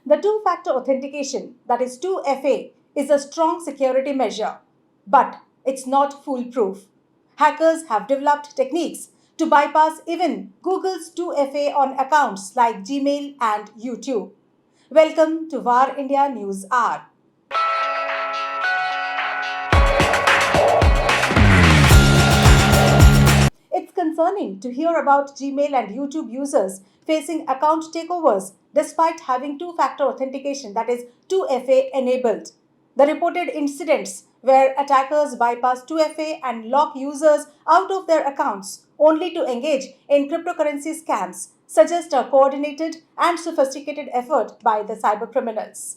The two-factor authentication, that is 2FA, is a strong security measure, but it's not foolproof. Hackers have developed techniques to bypass even Google's 2FA on accounts like Gmail and YouTube. Welcome to VAR India News Hour. It's concerning to hear about Gmail and YouTube users facing account takeovers despite having two-factor authentication, that is 2FA, enabled. The reported incidents where attackers bypass 2FA and lock users out of their accounts only to engage in cryptocurrency scams suggest a coordinated and sophisticated effort by the cybercriminals.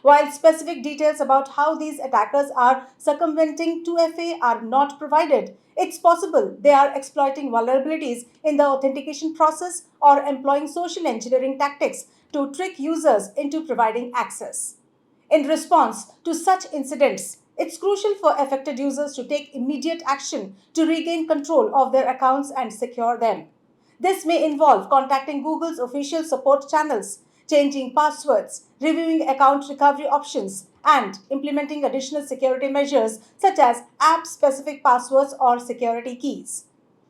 While specific details about how these attackers are circumventing 2FA are not provided, it's possible they are exploiting vulnerabilities in the authentication process or employing social engineering tactics to trick users into providing access. In response to such incidents, it's crucial for affected users to take immediate action to regain control of their accounts and secure them. This may involve contacting Google's official support channels, changing passwords, reviewing account recovery options, and implementing additional security measures such as app-specific passwords or security keys.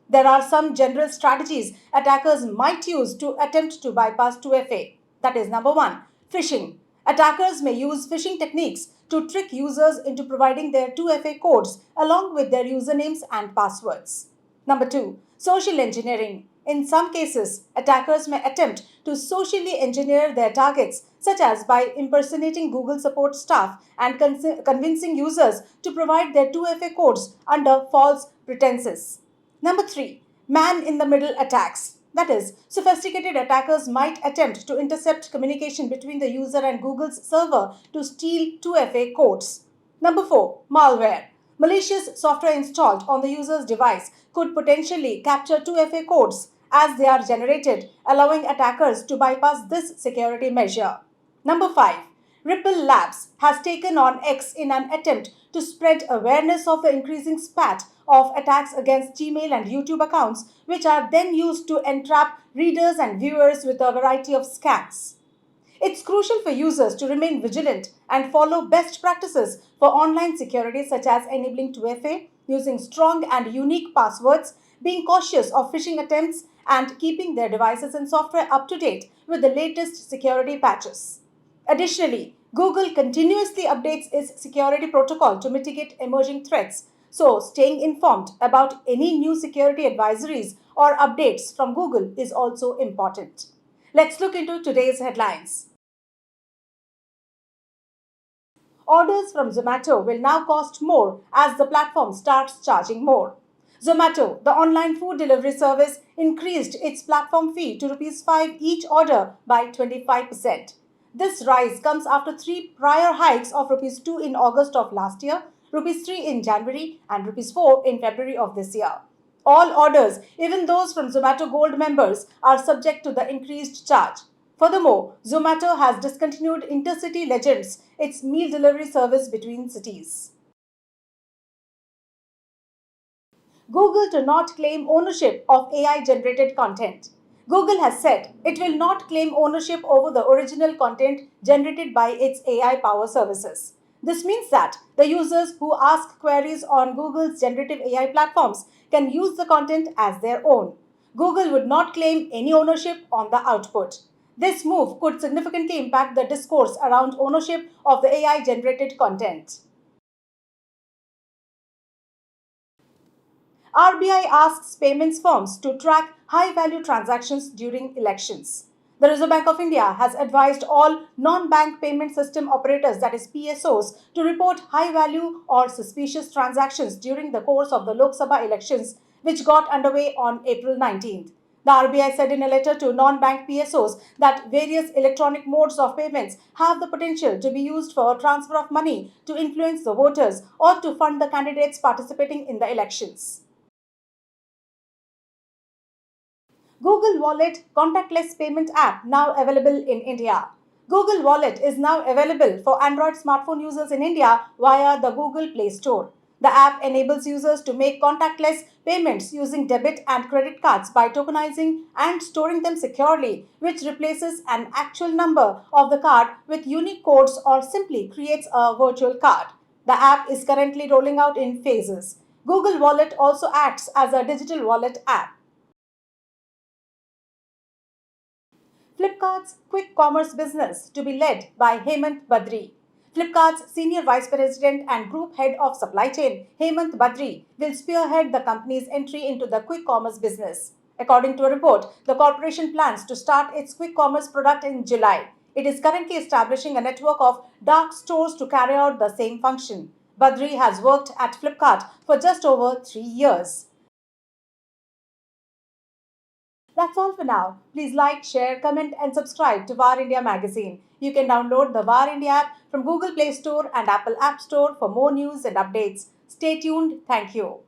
There are some general strategies attackers might use to attempt to bypass 2FA. That is, number one, phishing. Attackers may use phishing techniques to trick users into providing their 2FA codes along with their usernames and passwords. Number two, social engineering. In some cases, attackers may attempt to socially engineer their targets, such as by impersonating Google support staff and convincing users to provide their 2FA codes under false pretenses. Number three, man in the middle attacks. That is, sophisticated attackers might attempt to intercept communication between the user and Google's server to steal 2FA codes. Number four, malware. Malicious software installed on the user's device could potentially capture 2FA codes as they are generated, allowing attackers to bypass this security measure. Number 5. Ripple Labs has taken on X in an attempt to spread awareness of the increasing spat of attacks against Gmail and YouTube accounts, which are then used to entrap readers and viewers with a variety of scams. It's crucial for users to remain vigilant and follow best practices for online security, such as enabling 2FA, using strong and unique passwords, being cautious of phishing attempts, and keeping their devices and software up to date with the latest security patches. Additionally, Google continuously updates its security protocol to mitigate emerging threats, so staying informed about any new security advisories or updates from Google is also important. Let's look into today's headlines. Orders from Zomato will now cost more as the platform starts charging more. Zomato, the online food delivery service, increased its platform fee to Rs 5 each order by 25%. This rise comes after three prior hikes of Rs 2 in August of last year, Rs 3 in January, and Rs 4 in February of this year. All orders, even those from Zomato Gold members, are subject to the increased charge. Furthermore, Zomato has discontinued Intercity Legends, its meal delivery service between cities. Google to not claim ownership of AI-generated content. Google has said it will not claim ownership over the original content generated by its AI power services. This means that the users who ask queries on Google's generative AI platforms can use the content as their own. Google would not claim any ownership on the output. This move could significantly impact the discourse around ownership of the AI-generated content. RBI asks payments firms to track high-value transactions during elections. The Reserve Bank of India has advised all non-bank payment system operators, that is PSOs, to report high-value or suspicious transactions during the course of the Lok Sabha elections, which got underway on April 19th. The RBI said in a letter to non-bank PSOs that various electronic modes of payments have the potential to be used for transfer of money to influence the voters or to fund the candidates participating in the elections. Google Wallet contactless payment app now available in India. Google Wallet is now available for Android smartphone users in India via the Google Play Store. The app enables users to make contactless payments using debit and credit cards by tokenizing and storing them securely, which replaces an actual number of the card with unique codes or simply creates a virtual card. The app is currently rolling out in phases. Google Wallet also acts as a digital wallet app. Flipkart's quick commerce business to be led by Hemant Badri. Flipkart's Senior Vice President and Group Head of Supply Chain, Hemant Badri, will spearhead the company's entry into the quick commerce business. According to a report, the corporation plans to start its quick commerce product in July. It is currently establishing a network of dark stores to carry out the same function. Badri has worked at Flipkart for just over 3 years. That's all for now. Please like, share, comment, and subscribe to VAR India magazine. You can download the VAR India app from Google Play Store and Apple App Store for more news and updates. Stay tuned. Thank you.